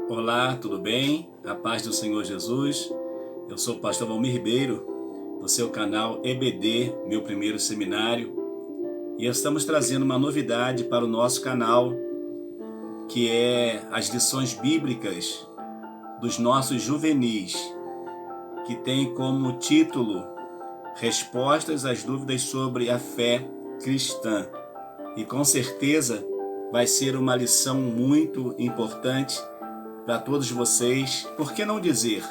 Olá, tudo bem? A paz do Senhor Jesus. Eu sou o pastor Valmir Ribeiro, do seu canal EBD, meu primeiro seminário. E estamos trazendo uma novidade para o nosso canal, que é as lições bíblicas dos nossos juvenis, que tem como título Respostas às dúvidas sobre a fé cristã. E com certeza vai ser uma lição muito importante para todos vocês, por que não dizer,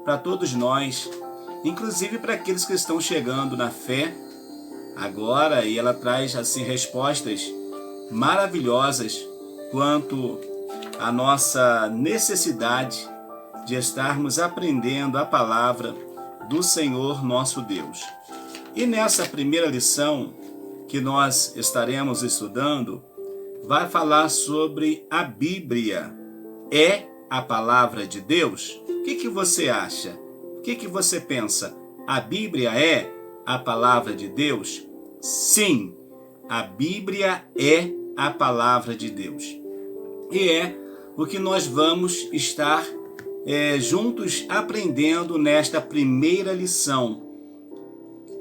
para todos nós, inclusive para aqueles que estão chegando na fé agora, e ela traz assim respostas maravilhosas quanto à nossa necessidade de estarmos aprendendo a palavra do Senhor nosso Deus. E nessa primeira lição que nós estaremos estudando, vai falar sobre a Bíblia. É a palavra de Deus? O que você acha? O que você pensa? A Bíblia é a palavra de Deus? Sim, a Bíblia é a palavra de Deus. E é o que nós vamos estar juntos aprendendo nesta primeira lição.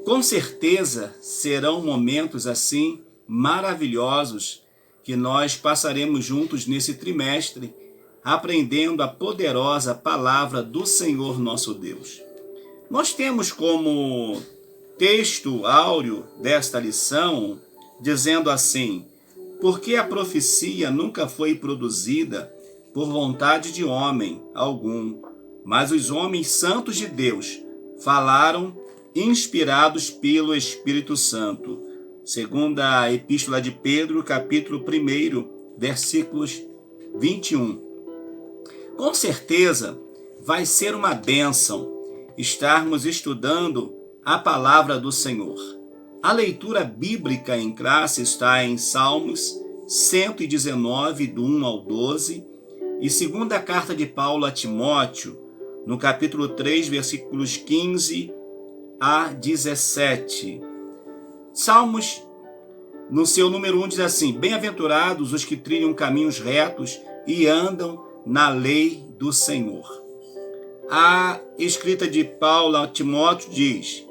Com certeza serão momentos assim maravilhosos que nós passaremos juntos nesse trimestre, aprendendo a poderosa palavra do Senhor nosso Deus. Nós temos como texto áureo desta lição, dizendo assim: porque a profecia nunca foi produzida por vontade de homem algum, mas os homens santos de Deus falaram inspirados pelo Espírito Santo. Segunda a Epístola de Pedro, capítulo 1, versículos 21. Com certeza vai ser uma bênção estarmos estudando a palavra do Senhor. A leitura bíblica em classe está em Salmos 119, do 1 ao 12, e segunda carta de Paulo a Timóteo, no capítulo 3, versículos 15 a 17. Salmos, no seu número 1, diz assim: bem-aventurados os que trilham caminhos retos e andam na lei do Senhor. A escrita de Paulo a Timóteo diz: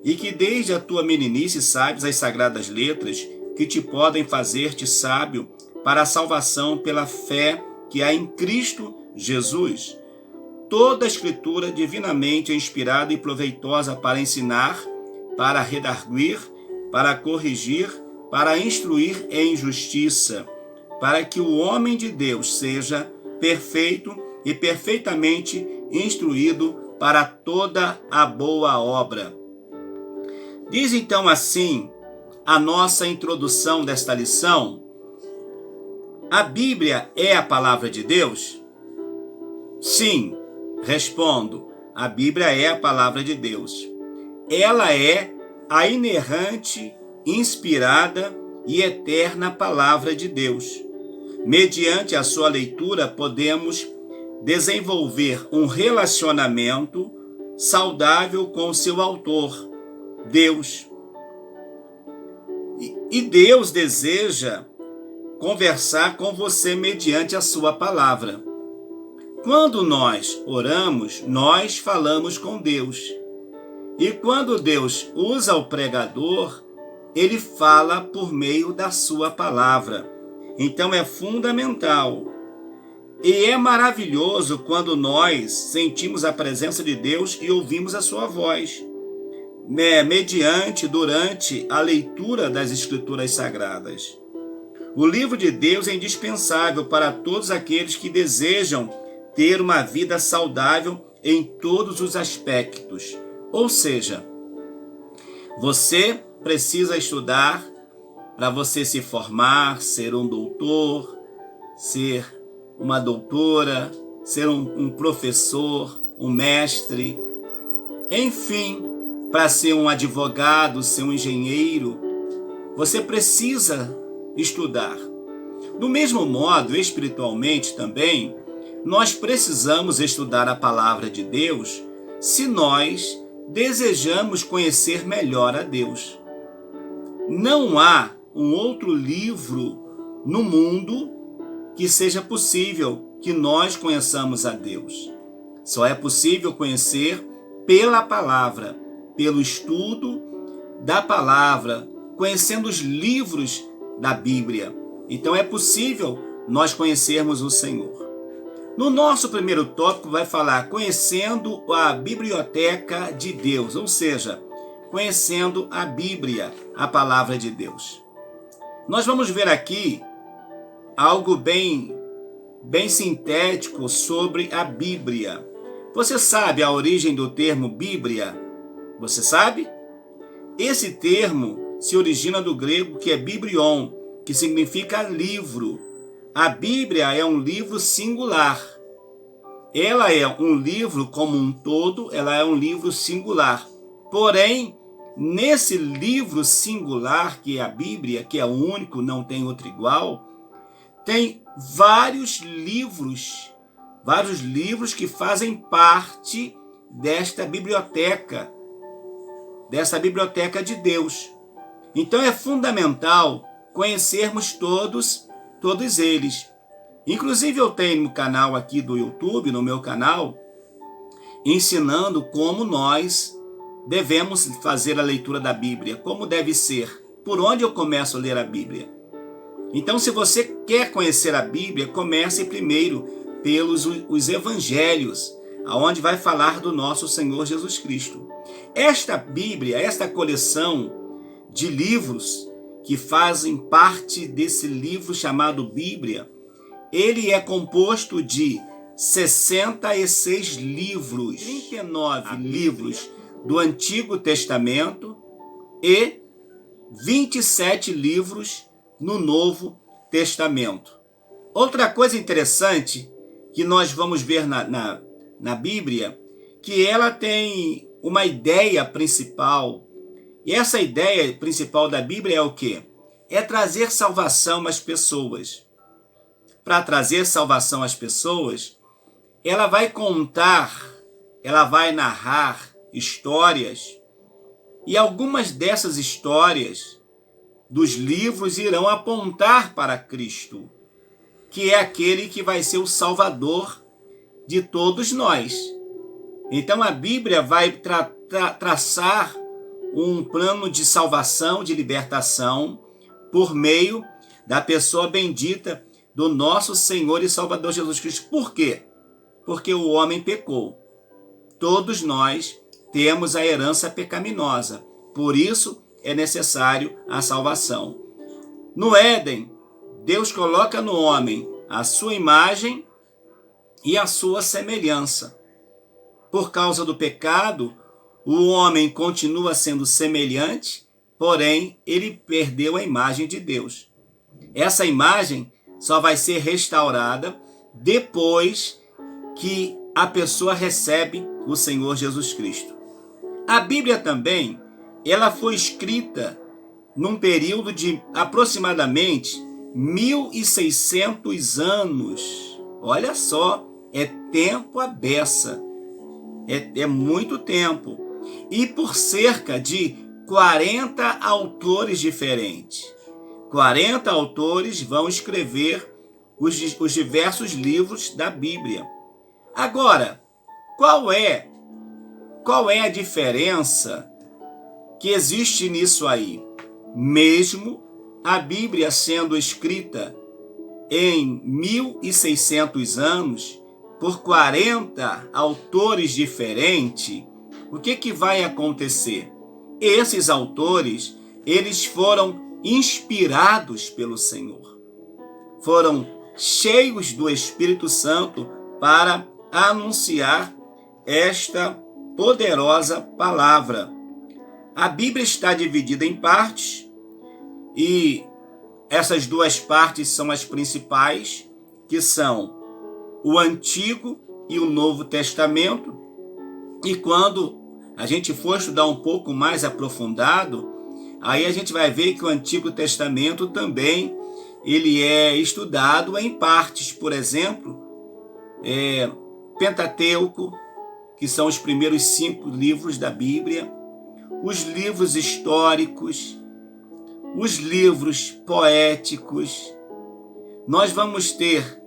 e que desde a tua meninice sabes as sagradas letras que te podem fazer-te sábio para a salvação pela fé que há em Cristo Jesus. Toda a escritura divinamente é inspirada e proveitosa para ensinar, para redarguir, para corrigir, para instruir em justiça, para que o homem de Deus seja perfeito e perfeitamente instruído para toda a boa obra. Diz então assim a nossa introdução desta lição: a Bíblia é a palavra de Deus? Sim, respondo, a Bíblia é a palavra de Deus. Ela é a inerrante, inspirada e eterna palavra de Deus. Mediante a sua leitura, podemos desenvolver um relacionamento saudável com o seu autor, Deus. E Deus deseja conversar com você mediante a sua palavra. Quando nós oramos, nós falamos com Deus. E quando Deus usa o pregador, ele fala por meio da sua palavra. Então é fundamental. E é maravilhoso quando nós sentimos a presença de Deus e ouvimos a sua voz, durante a leitura das Escrituras Sagradas. O livro de Deus é indispensável para todos aqueles que desejam ter uma vida saudável em todos os aspectos. Ou seja, você precisa estudar para você se formar, ser um doutor, ser uma doutora, ser um professor, um mestre, enfim, para ser um advogado, ser um engenheiro, você precisa estudar. Do mesmo modo, espiritualmente também, nós precisamos estudar a palavra de Deus se nós desejamos conhecer melhor a Deus. Não há um outro livro no mundo que seja possível que nós conheçamos a Deus. Só é possível conhecer pela palavra, pelo estudo da palavra, conhecendo os livros da Bíblia. Então é possível nós conhecermos o Senhor. No nosso primeiro tópico vai falar conhecendo a biblioteca de Deus, ou seja, conhecendo a Bíblia, a palavra de Deus. Nós vamos ver aqui algo bem sintético sobre a Bíblia. Você sabe a origem do termo Bíblia? Você sabe? Esse termo se origina do grego que é biblion, que significa livro. A Bíblia é um livro singular. Ela é um livro como um todo, ela é um livro singular. Porém, nesse livro singular, que é a Bíblia, que é o único, não tem outro igual, tem vários livros que fazem parte desta biblioteca de Deus. Então é fundamental conhecermos todos eles. Inclusive eu tenho no canal aqui do YouTube, no meu canal, ensinando como nós devemos fazer a leitura da Bíblia, como deve ser, por onde eu começo a ler a Bíblia. Então, se você quer conhecer a Bíblia, comece primeiro pelos os evangelhos, aonde vai falar do nosso Senhor Jesus Cristo. Esta Bíblia, esta coleção de livros que fazem parte desse livro chamado Bíblia, ele é composto de 66 livros, 39 livros do Antigo Testamento e 27 livros no Novo Testamento. Outra coisa interessante que nós vamos ver na Bíblia, que ela tem uma ideia principal. E essa ideia principal da Bíblia é o quê? É trazer salvação às pessoas. Para trazer salvação às pessoas, ela vai contar, ela vai narrar histórias, e algumas dessas histórias dos livros irão apontar para Cristo, que é aquele que vai ser o Salvador de todos nós. Então a Bíblia vai traçar um plano de salvação, de libertação, por meio da pessoa bendita do nosso Senhor e Salvador Jesus Cristo. Por quê? Porque o homem pecou. Todos nós temos a herança pecaminosa. Por isso é necessário a salvação. No Éden, Deus coloca no homem a sua imagem e a sua semelhança. Por causa do pecado, o homem continua sendo semelhante, porém ele perdeu a imagem de Deus. Essa imagem só vai ser restaurada depois que a pessoa recebe o Senhor Jesus Cristo. A Bíblia também, ela foi escrita num período de aproximadamente 1.600 anos. Olha só, é tempo à beça. É muito tempo. E por cerca de 40 autores diferentes. 40 autores vão escrever os diversos livros da Bíblia. Agora, qual é a diferença que existe nisso aí? Mesmo a Bíblia sendo escrita em 1.600 anos, por 40 autores diferentes, o que vai acontecer? Esses autores, eles foram inspirados pelo Senhor. Foram cheios do Espírito Santo para anunciar esta poderosa palavra. A Bíblia está dividida em partes e essas duas partes são as principais, que são o Antigo e o Novo Testamento. E quando a gente for estudar um pouco mais aprofundado, aí a gente vai ver que o Antigo Testamento também ele é estudado em partes. Por exemplo, Pentateuco, que são os primeiros 5 livros da Bíblia, os livros históricos, os livros poéticos. Nós vamos ter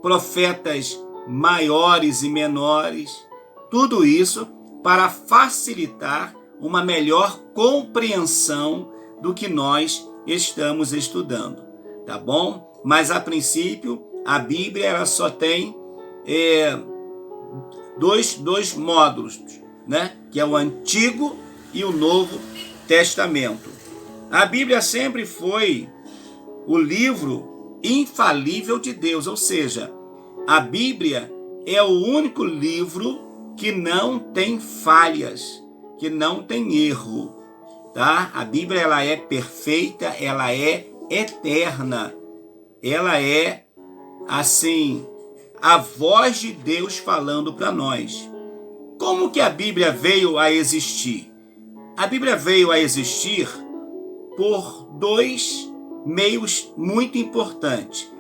profetas maiores e menores, tudo isso para facilitar uma melhor compreensão do que nós estamos estudando, tá bom? Mas a princípio, a Bíblia ela só tem dois módulos, né? Que é o Antigo e o Novo Testamento. A Bíblia sempre foi o livro infalível de Deus, ou seja, a Bíblia é o único livro que não tem falhas, que não tem erro, tá? A Bíblia ela é perfeita, ela é eterna, ela é assim a voz de Deus falando para nós. Como que a Bíblia veio a existir? A Bíblia veio a existir por dois meios muito importantes,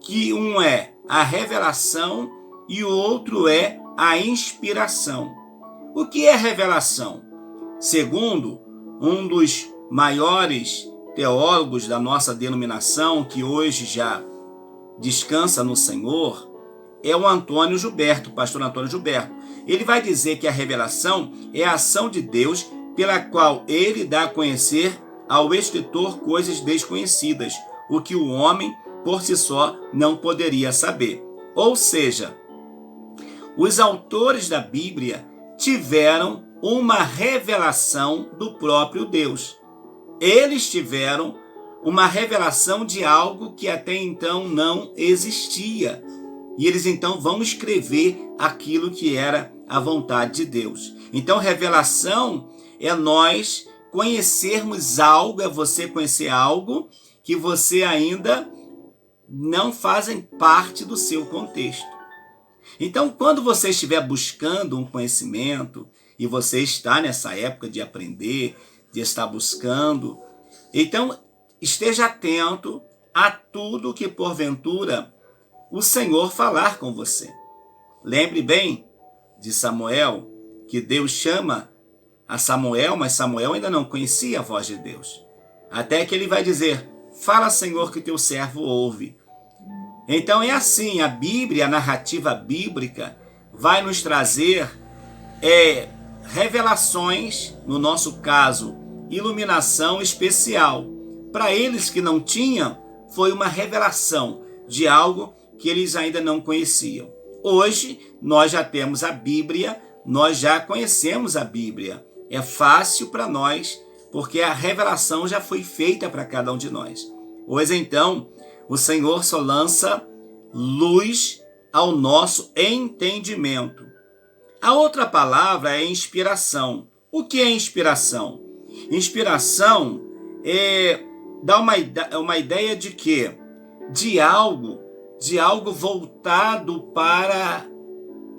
que um é a revelação e o outro é a inspiração. O que é revelação? Segundo um dos maiores teólogos da nossa denominação, que hoje já descansa no Senhor, é o Antônio Gilberto, pastor Antônio Gilberto. Ele vai dizer que a revelação é a ação de Deus pela qual ele dá a conhecer ao escritor coisas desconhecidas, o que o homem por si só não poderia saber. Ou seja, os autores da Bíblia tiveram uma revelação do próprio Deus. Eles tiveram uma revelação de algo que até então não existia. E eles então vão escrever aquilo que era a vontade de Deus. Então, revelação é nós conhecermos algo, é você conhecer algo que você ainda não fazem parte do seu contexto. Então, quando você estiver buscando um conhecimento, e você está nessa época de aprender, de estar buscando, então esteja atento a tudo que porventura o Senhor falar com você. Lembre bem de Samuel, que Deus chama a Samuel, mas Samuel ainda não conhecia a voz de Deus. Até que ele vai dizer, fala, Senhor, que teu servo ouve. Então é assim, a Bíblia, a narrativa bíblica, vai nos trazer revelações, no nosso caso, iluminação especial. Para eles que não tinham, foi uma revelação de algo que eles ainda não conheciam. Hoje, nós já temos a Bíblia, nós já conhecemos a Bíblia. É fácil para nós, porque a revelação já foi feita para cada um de nós. Hoje, então, o Senhor só lança luz ao nosso entendimento. A outra palavra é inspiração. O que é inspiração? Inspiração dá uma ideia de quê? De algo voltado para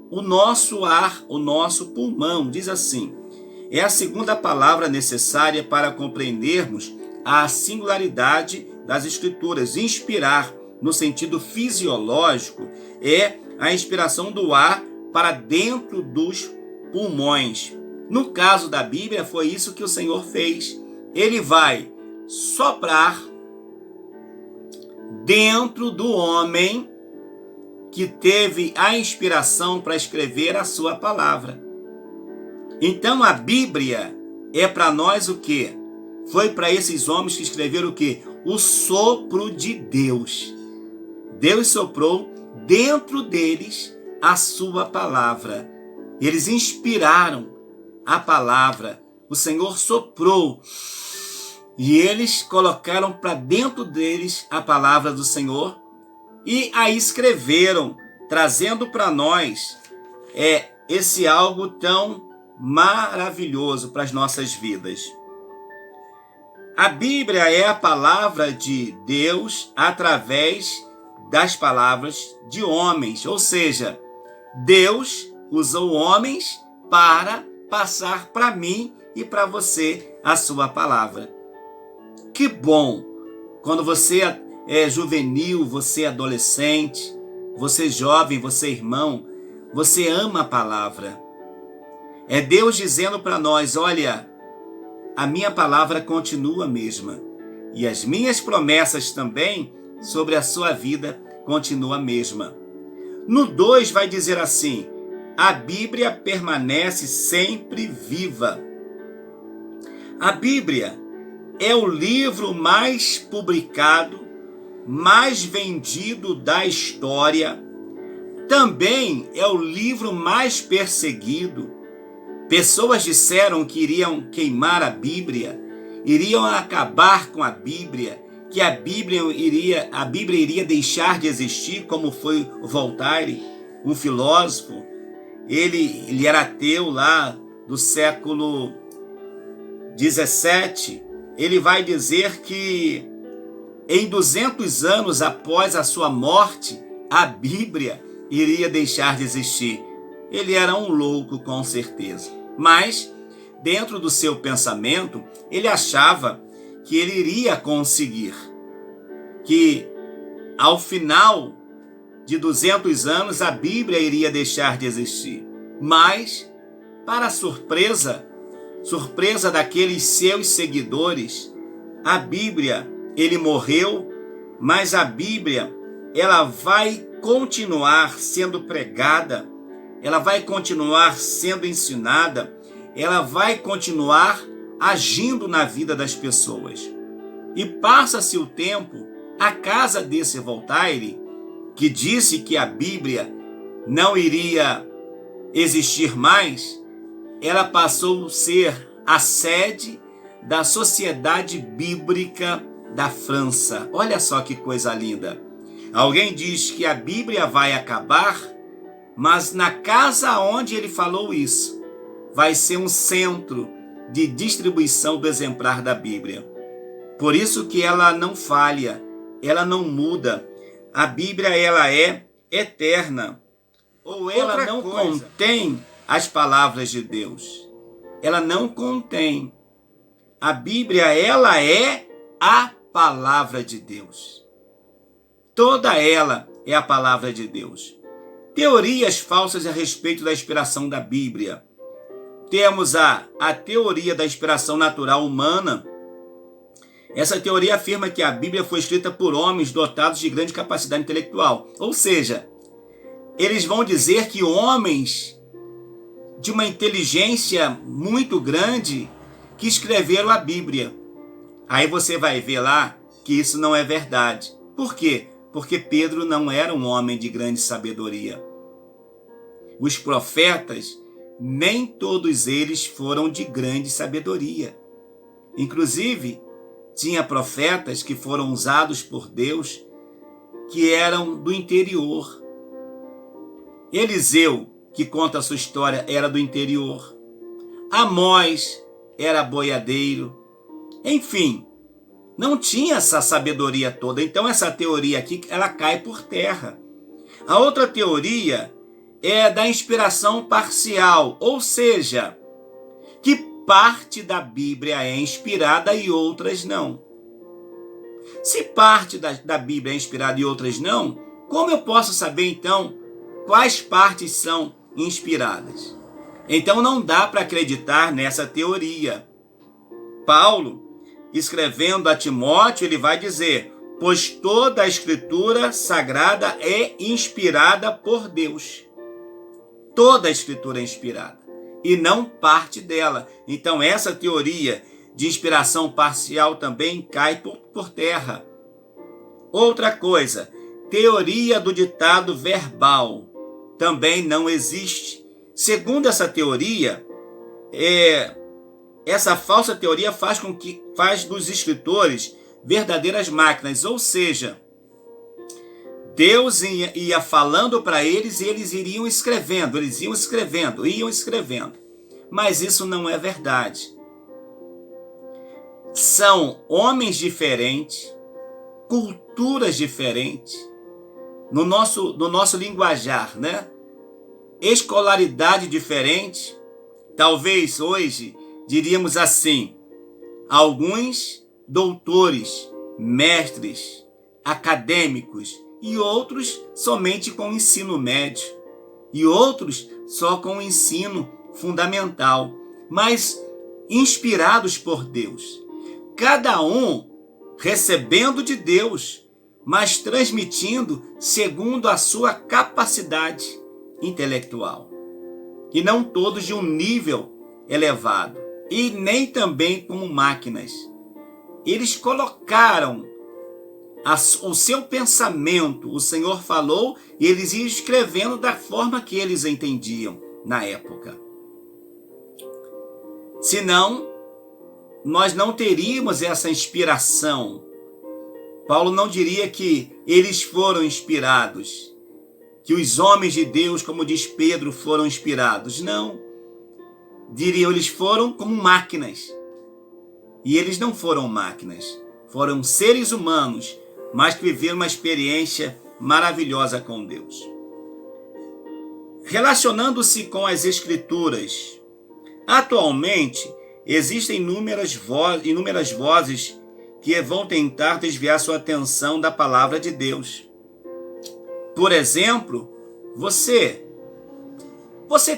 o nosso ar, o nosso pulmão. Diz assim, é a segunda palavra necessária para compreendermos a singularidade das Escrituras. Inspirar, no sentido fisiológico, é a inspiração do ar para dentro dos pulmões. No caso da Bíblia, foi isso que o Senhor fez. Ele vai soprar dentro do homem que teve a inspiração para escrever a sua palavra. Então a Bíblia é para nós o quê? Foi para esses homens que escreveram o quê? O sopro de Deus. Deus soprou dentro deles a sua palavra. Eles inspiraram a palavra. O Senhor soprou. E eles colocaram para dentro deles a palavra do Senhor e a escreveram, trazendo para nós esse algo tão maravilhoso para as nossas vidas. A Bíblia é a palavra de Deus através das palavras de homens, ou seja, Deus usou homens para passar para mim e para você a sua palavra. Que bom quando você é juvenil, você é adolescente, você é jovem, você é irmão, você ama a palavra. É Deus dizendo para nós, olha, a minha palavra continua a mesma e as minhas promessas também sobre a sua vida continuam a mesma. No 2 vai dizer assim: a Bíblia permanece sempre viva. A Bíblia é o livro mais publicado, mais vendido da história. Também é o livro mais perseguido. Pessoas disseram que iriam queimar a Bíblia, iriam acabar com a Bíblia, que a Bíblia iria deixar de existir, como foi Voltaire, um filósofo. Ele era ateu lá do século 17. Ele vai dizer que em 200 anos após a sua morte, a Bíblia iria deixar de existir. Ele era um louco, com certeza. Mas, dentro do seu pensamento, ele achava que ele iria conseguir. Que, ao final de 200 anos, a Bíblia iria deixar de existir. Mas, para a surpresa daqueles seus seguidores, a Bíblia, ele morreu, mas a Bíblia, ela vai continuar sendo pregada, ela vai continuar sendo ensinada, ela vai continuar agindo na vida das pessoas. E passa-se o tempo, a casa desse Voltaire, que disse que a Bíblia não iria existir mais, ela passou a ser a sede da Sociedade Bíblica da França. Olha só que coisa linda. Alguém diz que a Bíblia vai acabar, mas na casa onde ele falou isso, vai ser um centro de distribuição do exemplar da Bíblia. Por isso que ela não falha, ela não muda. A Bíblia, ela é eterna. Ou ela não contém as palavras de Deus. Ela não contém. A Bíblia, ela é a palavra de Deus. Toda ela é a palavra de Deus. Teorias falsas a respeito da inspiração da Bíblia. Temos a teoria da inspiração natural humana. Essa teoria afirma que a Bíblia foi escrita por homens dotados de grande capacidade intelectual. Ou seja, eles vão dizer que homens de uma inteligência muito grande que escreveram a Bíblia. Aí você vai ver lá que isso não é verdade. Por quê? Porque Pedro não era um homem de grande sabedoria. Os profetas, nem todos eles foram de grande sabedoria. Inclusive, tinha profetas que foram usados por Deus, que eram do interior. Eliseu, que conta a sua história, era do interior. Amós era boiadeiro. Enfim, não tinha essa sabedoria toda. Então essa teoria aqui, ela cai por terra. A outra teoria é da inspiração parcial, ou seja, que parte da Bíblia é inspirada e outras não. Se parte da Bíblia é inspirada e outras não, como eu posso saber então quais partes são inspiradas? Então não dá para acreditar nessa teoria. Paulo, escrevendo a Timóteo, ele vai dizer: pois toda a Escritura Sagrada é inspirada por Deus. Toda a Escritura é inspirada, e não parte dela. Então essa teoria de inspiração parcial também cai por terra. Outra coisa, teoria do ditado verbal também não existe. Segundo essa teoria, essa falsa teoria faz dos escritores verdadeiras máquinas, ou seja, Deus ia falando para eles e eles iam escrevendo. Mas isso não é verdade. São homens diferentes, culturas diferentes, no nosso linguajar, né? Escolaridade diferente. Talvez hoje diríamos assim: alguns doutores, mestres, acadêmicos, e outros somente com ensino médio, e outros só com ensino fundamental, mas inspirados por Deus. Cada um recebendo de Deus, mas transmitindo segundo a sua capacidade intelectual. E não todos de um nível elevado, e nem também como máquinas. Eles colocaram o seu pensamento, o Senhor falou, e eles iam escrevendo da forma que eles entendiam na época. Senão, nós não teríamos essa inspiração. Paulo não diria que eles foram inspirados, que os homens de Deus, como diz Pedro, foram inspirados. Não. Diriam, eles foram como máquinas. E eles não foram máquinas. Foram seres humanos, mas que viveram uma experiência maravilhosa com Deus. Relacionando-se com as Escrituras, atualmente existem inúmeras vozes que vão tentar desviar sua atenção da palavra de Deus. Por exemplo, você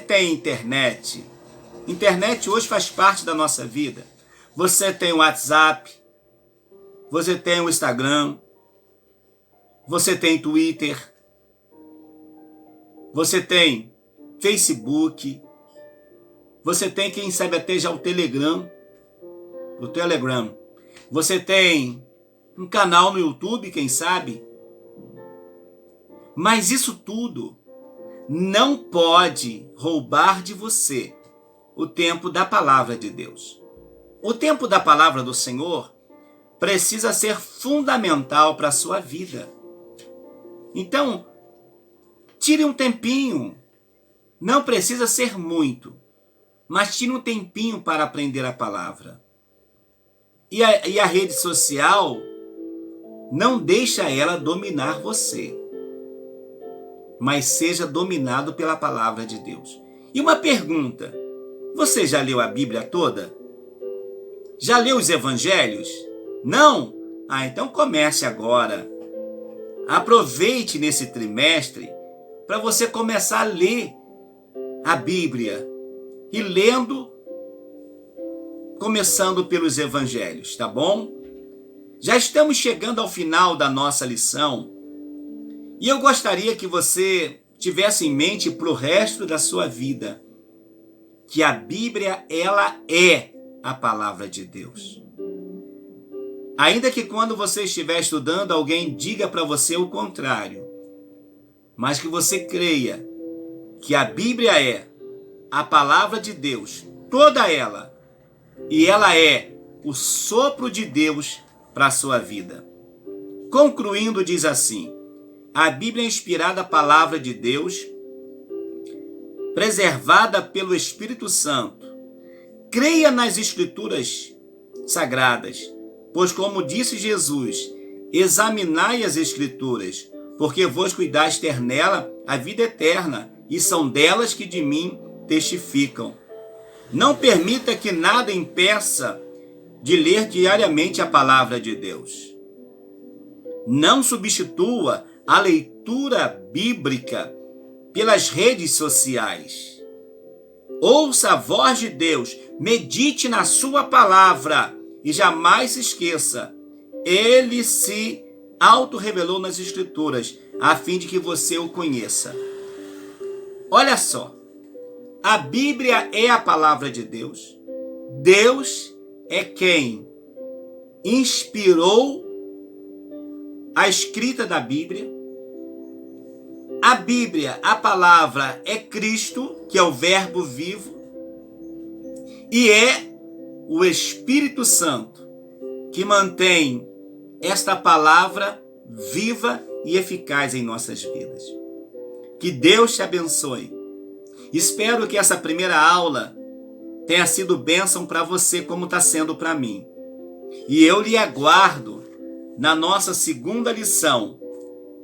tem internet. Internet hoje faz parte da nossa vida. Você tem o WhatsApp, você tem o Instagram, você tem Twitter, você tem Facebook, você tem, quem sabe, até já o Telegram. Você tem um canal no YouTube, quem sabe. Mas isso tudo não pode roubar de você o tempo da palavra de Deus. O tempo da palavra do Senhor precisa ser fundamental para a sua vida. Então, tire um tempinho. Não precisa ser muito, mas tire um tempinho para aprender a palavra. E a rede social, não deixa ela dominar você, mas seja dominado pela palavra de Deus. E uma pergunta: você já leu a Bíblia toda? Já leu os evangelhos? Não? Então comece agora. Aproveite nesse trimestre para você começar a ler a Bíblia. E lendo, começando pelos evangelhos, tá bom? Já estamos chegando ao final da nossa lição. E eu gostaria que você tivesse em mente para o resto da sua vida que a Bíblia, ela é a palavra de Deus. Ainda que quando você estiver estudando, alguém diga para você o contrário, mas que você creia que a Bíblia é a palavra de Deus, toda ela, e ela é o sopro de Deus para a sua vida. Concluindo, diz assim: a Bíblia é inspirada a palavra de Deus, preservada pelo Espírito Santo. Creia nas Escrituras sagradas, pois, como disse Jesus, examinai as Escrituras, porque vos cuidais ter nela a vida eterna, e são delas que de mim testificam. Não permita que nada impeça de ler diariamente a palavra de Deus. Não substitua a leitura bíblica pelas redes sociais. Ouça a voz de Deus, medite na sua palavra e jamais se esqueça, ele se auto-revelou nas Escrituras, a fim de que você o conheça. Olha só, a Bíblia é a palavra de Deus. Deus é quem inspirou a escrita da Bíblia. A Bíblia, a palavra, é Cristo, que é o Verbo vivo, e é o Espírito Santo que mantém esta palavra viva e eficaz em nossas vidas. Que Deus te abençoe. Espero que essa primeira aula tenha sido bênção para você, como está sendo para mim. E eu lhe aguardo na nossa segunda lição,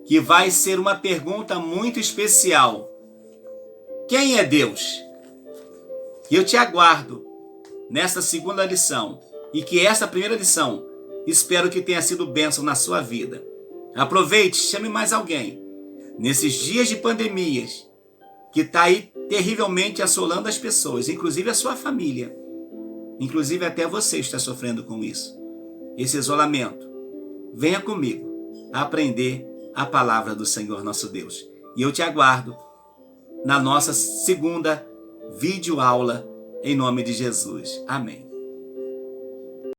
que vai ser uma pergunta muito especial. Quem é Deus? Eu te aguardo nessa segunda lição, e que essa primeira lição, espero que tenha sido bênção na sua vida. Aproveite, chame mais alguém. Nesses dias de pandemias, que está aí terrivelmente assolando as pessoas, inclusive a sua família, inclusive até você está sofrendo com isso, esse isolamento. Venha comigo. a aprender a palavra do Senhor nosso Deus. E eu te aguardo na nossa segunda videoaula, em nome de Jesus. Amém.